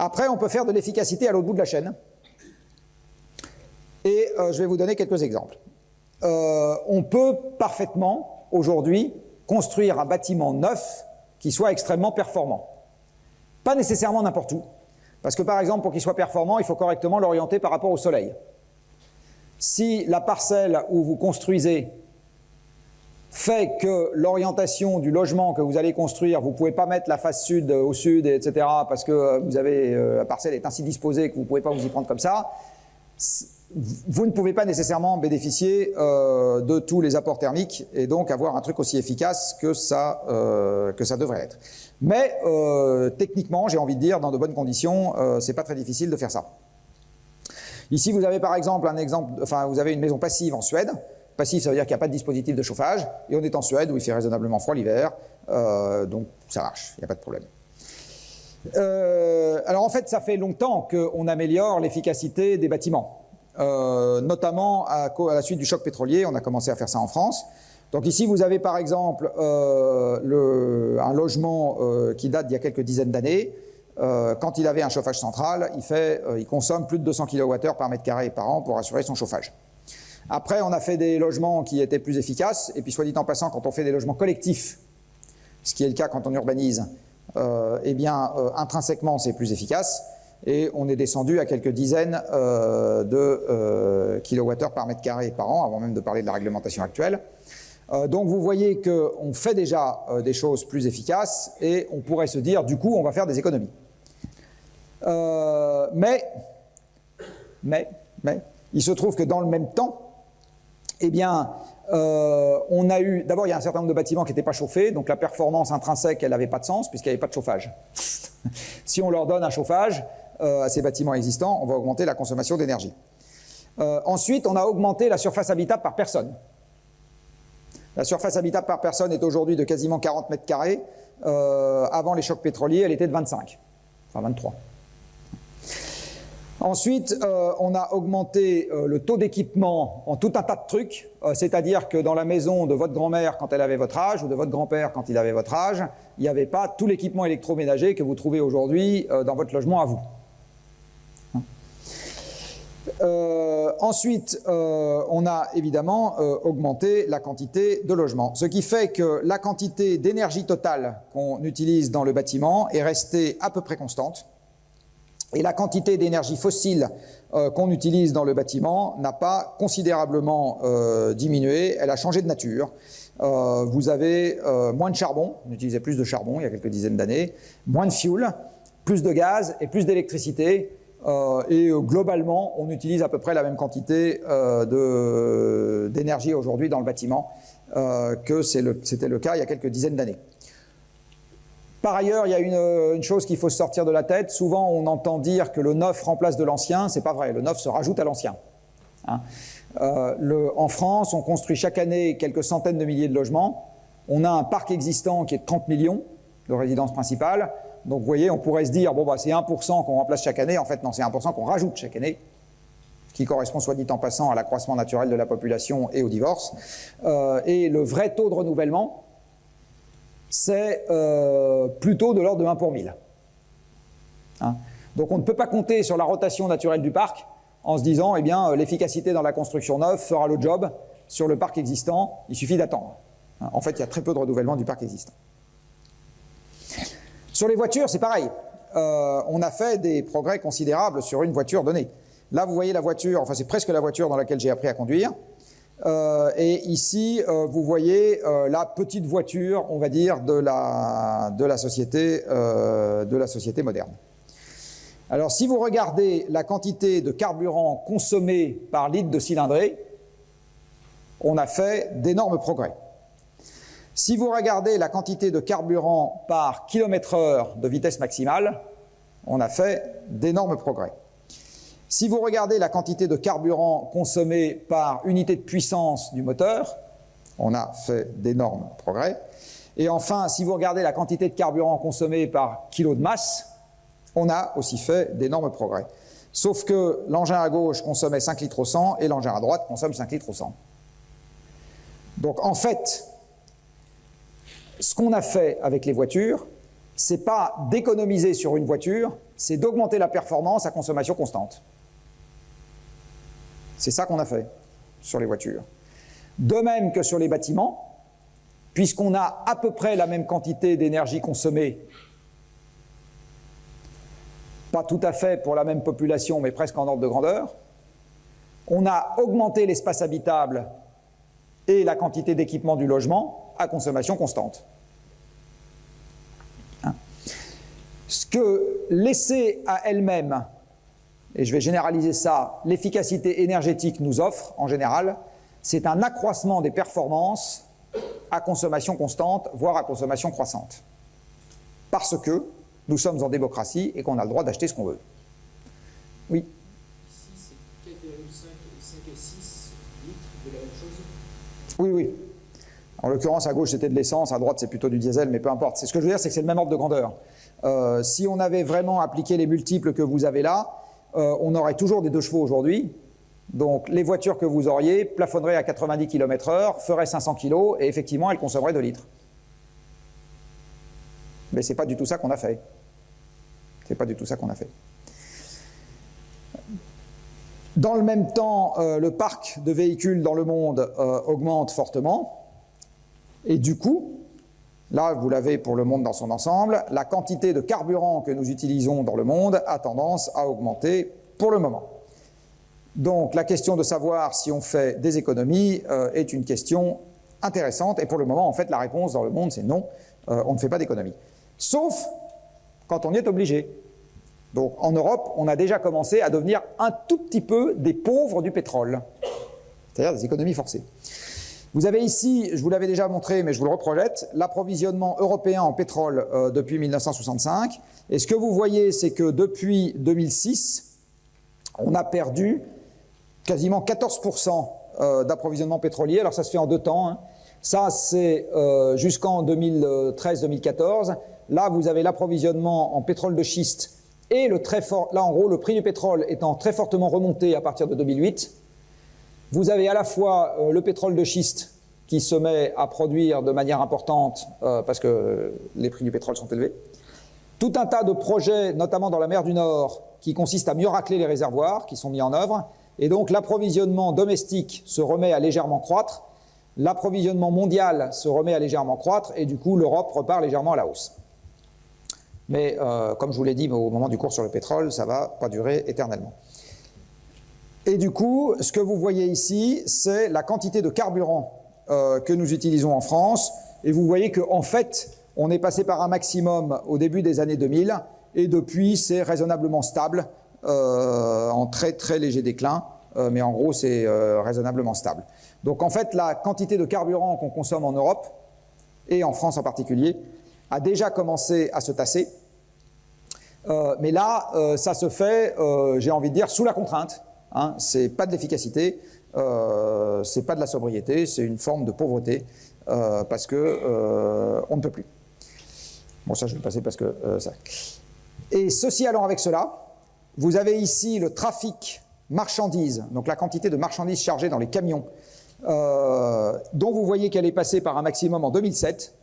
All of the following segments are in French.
Après, on peut faire de l'efficacité à l'autre bout de la chaîne. Et je vais vous donner quelques exemples. On peut parfaitement, aujourd'hui, construire un bâtiment neuf qui soit extrêmement performant. Pas nécessairement n'importe où. Parce que par exemple, pour qu'il soit performant, il faut correctement l'orienter par rapport au soleil. Si la parcelle où vous construisez fait que l'orientation du logement que vous allez construire, vous ne pouvez pas mettre la face sud au sud, etc., parce que vous avez, la parcelle est ainsi disposée que vous ne pouvez pas vous y prendre comme ça, vous ne pouvez pas nécessairement bénéficier de tous les apports thermiques et donc avoir un truc aussi efficace que ça devrait être. Mais techniquement, j'ai envie de dire, dans de bonnes conditions, c'est pas très difficile de faire ça. Ici, vous avez par exemple vous avez une maison passive en Suède. Passive, ça veut dire qu'il n'y a pas de dispositif de chauffage, et on est en Suède où il fait raisonnablement froid l'hiver, donc ça marche, il n'y a pas de problème. Alors en fait, ça fait longtemps qu'on améliore l'efficacité des bâtiments. Notamment à la suite du choc pétrolier, on a commencé à faire ça en France. Donc ici, vous avez par exemple un logement qui date d'il y a quelques dizaines d'années. Quand il avait un chauffage central, il consomme plus de 200 kWh par mètre carré par an pour assurer son chauffage. Après, on a fait des logements qui étaient plus efficaces, et puis soit dit en passant, quand on fait des logements collectifs, ce qui est le cas quand on urbanise, intrinsèquement c'est plus efficace. Et on est descendu à quelques dizaines de kilowattheures par mètre carré par an, avant même de parler de la réglementation actuelle. Donc vous voyez qu'on fait déjà des choses plus efficaces, et on pourrait se dire, du coup, on va faire des économies. Mais, il se trouve que dans le même temps, on a eu... D'abord, il y a un certain nombre de bâtiments qui n'étaient pas chauffés, donc la performance intrinsèque, elle n'avait pas de sens, puisqu'il n'y avait pas de chauffage. Si on leur donne un chauffage à ces bâtiments existants, on va augmenter la consommation d'énergie. Ensuite, on a augmenté la surface habitable par personne. La surface habitable par personne est aujourd'hui de quasiment 40 mètres carrés. Avant les chocs pétroliers, elle était de 25, enfin 23. Ensuite, on a augmenté le taux d'équipement en tout un tas de trucs, c'est-à-dire que dans la maison de votre grand-mère quand elle avait votre âge, ou de votre grand-père quand il avait votre âge, il n'y avait pas tout l'équipement électroménager que vous trouvez aujourd'hui dans votre logement à vous. Ensuite, on a évidemment augmenté la quantité de logements, ce qui fait que la quantité d'énergie totale qu'on utilise dans le bâtiment est restée à peu près constante. Et la quantité d'énergie fossile qu'on utilise dans le bâtiment n'a pas considérablement diminué, elle a changé de nature. Vous avez moins de charbon, on utilisait plus de charbon il y a quelques dizaines d'années, moins de fuel, plus de gaz et plus d'électricité. Et globalement, on utilise à peu près la même quantité d'énergie aujourd'hui dans le bâtiment que c'était le cas il y a quelques dizaines d'années. Par ailleurs, il y a une chose qu'il faut se sortir de la tête. Souvent, on entend dire que le neuf remplace de l'ancien. C'est pas vrai. Le neuf se rajoute à l'ancien. En France, on construit chaque année quelques centaines de milliers de logements. On a un parc existant qui est de 30 millions de résidences principales. Donc, vous voyez, on pourrait se dire, bon, bah, c'est 1% qu'on remplace chaque année. En fait, non, c'est 1% qu'on rajoute chaque année, ce qui correspond, soit dit en passant, à l'accroissement naturel de la population et au divorce. Et le vrai taux de renouvellement, c'est plutôt de l'ordre de 1 pour 1000. Donc on ne peut pas compter sur la rotation naturelle du parc en se disant, eh bien, l'efficacité dans la construction neuve fera le job sur le parc existant, il suffit d'attendre. En fait, il y a très peu de renouvellement du parc existant. Sur les voitures, c'est pareil. On a fait des progrès considérables sur une voiture donnée. Là, vous voyez la voiture, enfin c'est presque la voiture dans laquelle j'ai appris à conduire. Et ici, vous voyez la petite voiture, on va dire, de la société moderne. Alors, si vous regardez la quantité de carburant consommé par litre de cylindrée, on a fait d'énormes progrès. Si vous regardez la quantité de carburant par kilomètre-heure de vitesse maximale, on a fait d'énormes progrès. Si vous regardez la quantité de carburant consommée par unité de puissance du moteur, on a fait d'énormes progrès. Et enfin, si vous regardez la quantité de carburant consommée par kilo de masse, on a aussi fait d'énormes progrès. Sauf que l'engin à gauche consommait 5 litres au 100 et l'engin à droite consomme 5 litres au 100. Donc en fait, ce qu'on a fait avec les voitures, c'est pas d'économiser sur une voiture, c'est d'augmenter la performance à consommation constante. C'est ça qu'on a fait sur les voitures. De même que sur les bâtiments, puisqu'on a à peu près la même quantité d'énergie consommée, pas tout à fait pour la même population, mais presque en ordre de grandeur, on a augmenté l'espace habitable et la quantité d'équipement du logement à consommation constante. Ce que laisser à elle-même, et je vais généraliser ça, l'efficacité énergétique nous offre, en général, c'est un accroissement des performances à consommation constante, voire à consommation croissante. Parce que nous sommes en démocratie et qu'on a le droit d'acheter ce qu'on veut. Oui. Ici, c'est 4,5 et 6 litres de la même chose. Oui, oui. En l'occurrence, à gauche, c'était de l'essence, à droite, c'est plutôt du diesel, mais peu importe. Ce que je veux dire, c'est que c'est le même ordre de grandeur. Si on avait vraiment appliqué les multiples que vous avez là, on aurait toujours des 2 chevaux aujourd'hui. Donc, les voitures que vous auriez plafonneraient à 90 km/h, feraient 500 kg, et effectivement, elles consommeraient 2 litres. Mais ce n'est pas du tout ça qu'on a fait. C'est pas du tout ça qu'on a fait. Dans le même temps, le parc de véhicules dans le monde augmente fortement. Et du coup, là, vous l'avez pour le monde dans son ensemble, la quantité de carburant que nous utilisons dans le monde a tendance à augmenter pour le moment. Donc, la question de savoir si on fait des économies est une question intéressante. Et pour le moment, en fait, la réponse dans le monde, c'est non, on ne fait pas d'économies. Sauf quand on y est obligé. Donc, en Europe, on a déjà commencé à devenir un tout petit peu des pauvres du pétrole, c'est-à-dire des économies forcées. Vous avez ici, je vous l'avais déjà montré, mais je vous le reprojette, l'approvisionnement européen en pétrole depuis 1965. Et ce que vous voyez, c'est que depuis 2006, on a perdu quasiment 14% d'approvisionnement pétrolier. Alors ça se fait en 2 temps. Hein. Ça, c'est jusqu'en 2013-2014. Là, vous avez l'approvisionnement en pétrole de schiste et le très fort. Là, en gros, le prix du pétrole étant très fortement remonté à partir de 2008. Vous avez à la fois le pétrole de schiste qui se met à produire de manière importante parce que les prix du pétrole sont élevés. Tout un tas de projets, notamment dans la mer du Nord, qui consistent à mieux racler les réservoirs, qui sont mis en œuvre. Et donc l'approvisionnement domestique se remet à légèrement croître. L'approvisionnement mondial se remet à légèrement croître. Et du coup, l'Europe repart légèrement à la hausse. Mais comme je vous l'ai dit au moment du cours sur le pétrole, ça ne va pas durer éternellement. Et du coup, ce que vous voyez ici, c'est la quantité de carburant que nous utilisons en France. Et vous voyez qu'en fait, on est passé par un maximum au début des années 2000, et depuis, c'est raisonnablement stable, en très très léger déclin, mais en gros, c'est raisonnablement stable. Donc en fait, la quantité de carburant qu'on consomme en Europe, et en France en particulier, a déjà commencé à se tasser. Mais là, ça se fait, j'ai envie de dire, sous la contrainte. Hein, c'est pas de l'efficacité, c'est pas de la sobriété, c'est une forme de pauvreté parce que on ne peut plus. Bon, ça je vais le passer parce que ça. Et ceci allant avec cela, vous avez ici le trafic marchandises, donc la quantité de marchandises chargées dans les camions, dont vous voyez qu'elle est passée par un maximum en 2007.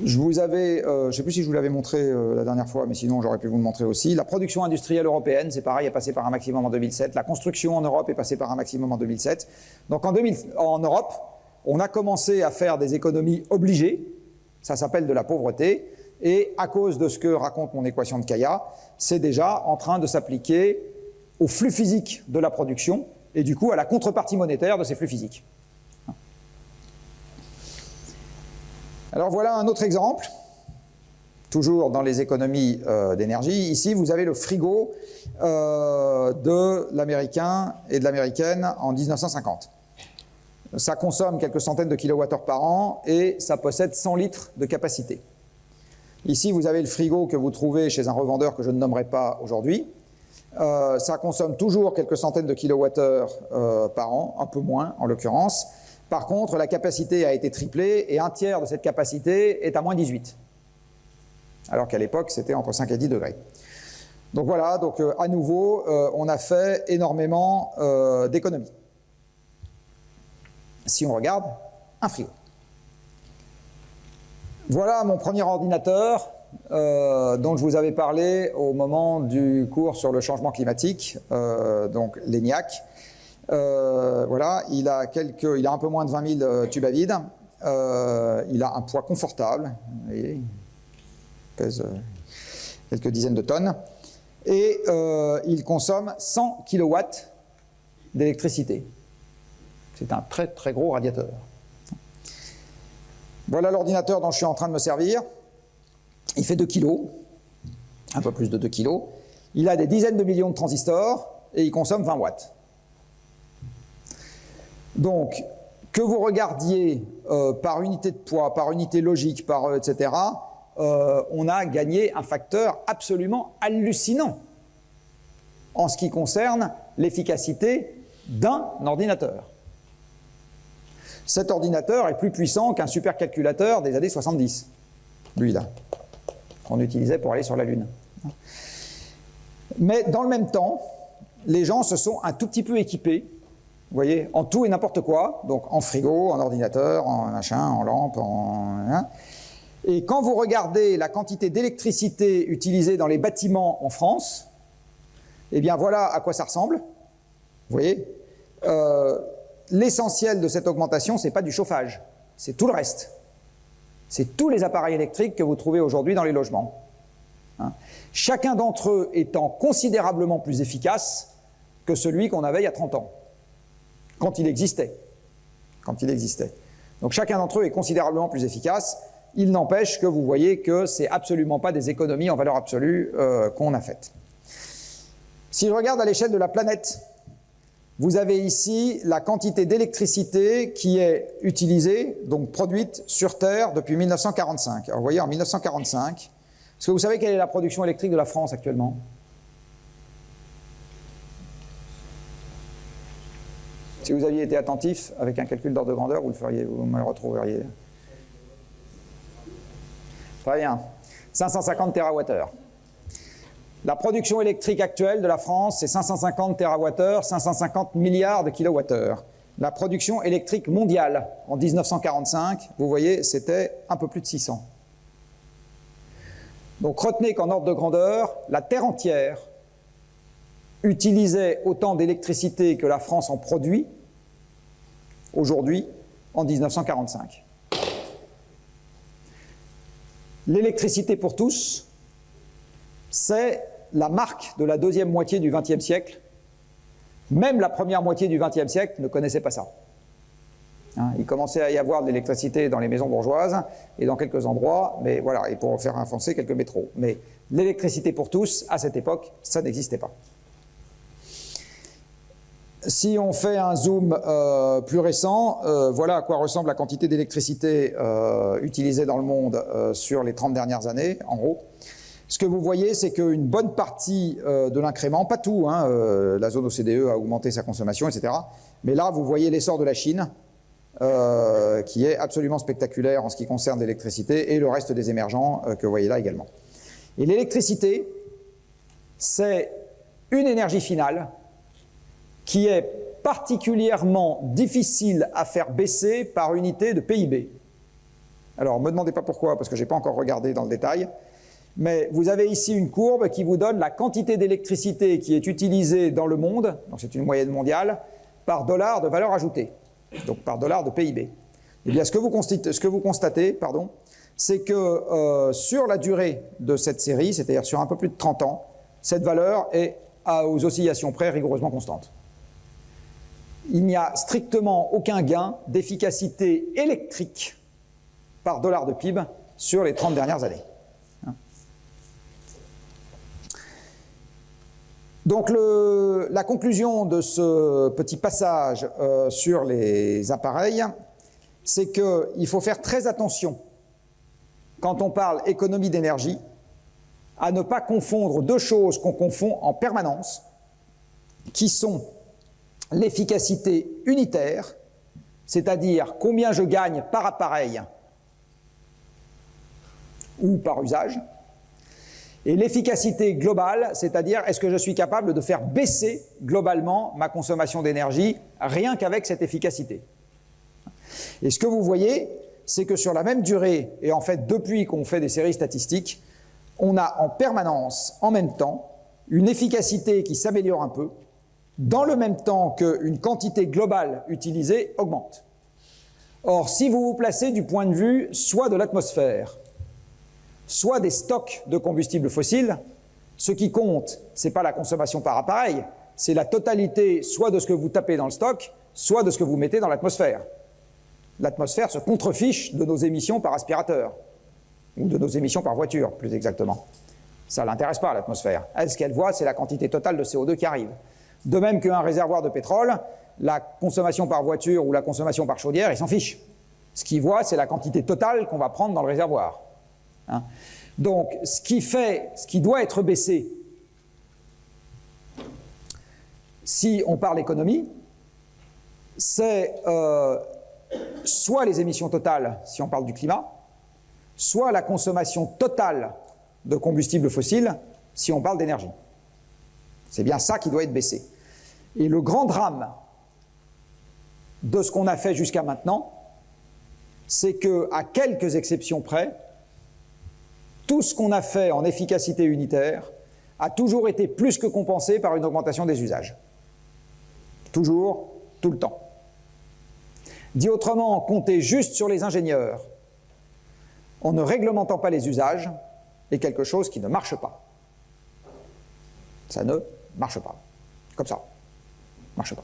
Je vous avais, je ne sais plus si je vous l'avais montré la dernière fois, mais sinon j'aurais pu vous le montrer aussi. La production industrielle européenne, c'est pareil, est passée par un maximum en 2007. La construction en Europe est passée par un maximum en 2007. Donc en Europe, on a commencé à faire des économies obligées, ça s'appelle de la pauvreté, et à cause de ce que raconte mon équation de Kaya, c'est déjà en train de s'appliquer au flux physique de la production, et du coup à la contrepartie monétaire de ces flux physiques. Alors voilà un autre exemple, toujours dans les économies d'énergie. Ici, vous avez le frigo de l'américain et de l'américaine en 1950. Ça consomme quelques centaines de kilowattheures par an et ça possède 100 litres de capacité. Ici, vous avez le frigo que vous trouvez chez un revendeur que je ne nommerai pas aujourd'hui. Ça consomme toujours quelques centaines de kilowattheures par an, un peu moins en l'occurrence. Par contre, la capacité a été triplée et un tiers de cette capacité est à moins 18. Alors qu'à l'époque, c'était entre 5 et 10 degrés. Donc voilà, donc à nouveau, on a fait énormément d'économies. Si on regarde un frigo. Voilà mon premier ordinateur dont je vous avais parlé au moment du cours sur le changement climatique, donc l'ENIAC. Voilà, il a un peu moins de 20 000 tubes à vide. Il a un poids confortable, vous voyez, il pèse quelques dizaines de tonnes. Et il consomme 100 kW d'électricité. C'est un très très gros radiateur. Voilà l'ordinateur dont je suis en train de me servir. Il fait 2 kg, un peu plus de 2 kg. Il a des dizaines de millions de transistors et il consomme 20 watts. Donc, que vous regardiez par unité de poids, par unité logique, etc., on a gagné un facteur absolument hallucinant en ce qui concerne l'efficacité d'un ordinateur. Cet ordinateur est plus puissant qu'un supercalculateur des années 70, lui-là, qu'on utilisait pour aller sur la Lune. Mais dans le même temps, les gens se sont un tout petit peu équipés, vous voyez, en tout et n'importe quoi, donc en frigo, en ordinateur, en machin, en lampe, Et quand vous regardez la quantité d'électricité utilisée dans les bâtiments en France, eh bien voilà à quoi ça ressemble. Vous voyez, l'essentiel de cette augmentation, ce n'est pas du chauffage, c'est tout le reste. C'est tous les appareils électriques que vous trouvez aujourd'hui dans les logements. Chacun d'entre eux étant considérablement plus efficace que celui qu'on avait il y a 30 ans, quand il existait. Donc chacun d'entre eux est considérablement plus efficace. Il n'empêche que vous voyez que ce n'est absolument pas des économies en valeur absolue qu'on a faites. Si je regarde à l'échelle de la planète, vous avez ici la quantité d'électricité qui est utilisée, donc produite sur Terre depuis 1945. Alors vous voyez, en 1945, est-ce que vous savez quelle est la production électrique de la France actuellement? Si vous aviez été attentif avec un calcul d'ordre de grandeur, vous me le retrouveriez. Très bien. 550 TWh. La production électrique actuelle de la France, c'est 550 TWh, 550 milliards de kilowattheures. La production électrique mondiale, en 1945, vous voyez, c'était un peu plus de 600. Donc retenez qu'en ordre de grandeur, la Terre entière utilisait autant d'électricité que la France en produit, aujourd'hui, en 1945. L'électricité pour tous, c'est la marque de la deuxième moitié du XXe siècle. Même la première moitié du XXe siècle ne connaissait pas ça. Il commençait à y avoir de l'électricité dans les maisons bourgeoises et dans quelques endroits, mais voilà, et pour faire avancer quelques métros. Mais l'électricité pour tous, à cette époque, ça n'existait pas. Si on fait un zoom plus récent, voilà à quoi ressemble la quantité d'électricité utilisée dans le monde sur les 30 dernières années, en gros. Ce que vous voyez, c'est qu'une bonne partie de l'incrément, pas tout, la zone OCDE a augmenté sa consommation, etc. Mais là, vous voyez l'essor de la Chine, qui est absolument spectaculaire en ce qui concerne l'électricité, et le reste des émergents que vous voyez là également. Et l'électricité, c'est une énergie finale qui est particulièrement difficile à faire baisser par unité de PIB. Alors, ne me demandez pas pourquoi, parce que je n'ai pas encore regardé dans le détail, mais vous avez ici une courbe qui vous donne la quantité d'électricité qui est utilisée dans le monde, donc c'est une moyenne mondiale, par dollar de valeur ajoutée, donc par dollar de PIB. Eh bien, ce que vous constatez, c'est que sur la durée de cette série, c'est-à-dire sur un peu plus de 30 ans, cette valeur est aux oscillations près rigoureusement constante. Il n'y a strictement aucun gain d'efficacité électrique par dollar de PIB sur les 30 dernières années. Donc la conclusion de ce petit passage sur les appareils, c'est qu'il faut faire très attention, quand on parle économie d'énergie, à ne pas confondre deux choses qu'on confond en permanence, qui sont l'efficacité unitaire, c'est-à-dire combien je gagne par appareil ou par usage, et l'efficacité globale, c'est-à-dire est-ce que je suis capable de faire baisser globalement ma consommation d'énergie rien qu'avec cette efficacité. Et ce que vous voyez, c'est que sur la même durée, et en fait depuis qu'on fait des séries statistiques, on a en permanence, en même temps, une efficacité qui s'améliore un peu, dans le même temps qu'une quantité globale utilisée augmente. Or, si vous vous placez du point de vue soit de l'atmosphère, soit des stocks de combustibles fossiles, ce qui compte, ce n'est pas la consommation par appareil, c'est la totalité soit de ce que vous tapez dans le stock, soit de ce que vous mettez dans l'atmosphère. L'atmosphère se contrefiche de nos émissions par aspirateur, ou de nos émissions par voiture, plus exactement. Ça ne l'intéresse pas, l'atmosphère. Elle, ce qu'elle voit, c'est la quantité totale de CO2 qui arrive. De même qu'un réservoir de pétrole, la consommation par voiture ou la consommation par chaudière, il s'en fiche. Ce qu'il voit, c'est la quantité totale qu'on va prendre dans le réservoir. Hein. Donc, ce qui doit être baissé, si on parle économie, c'est soit les émissions totales, si on parle du climat, soit la consommation totale de combustibles fossiles, si on parle d'énergie. C'est bien ça qui doit être baissé. Et le grand drame de ce qu'on a fait jusqu'à maintenant, c'est qu'à quelques exceptions près, tout ce qu'on a fait en efficacité unitaire a toujours été plus que compensé par une augmentation des usages. Toujours, tout le temps. Dit autrement, compter juste sur les ingénieurs en ne réglementant pas les usages est quelque chose qui ne marche pas. Ça ne marche pas. Comme ça. Marche pas.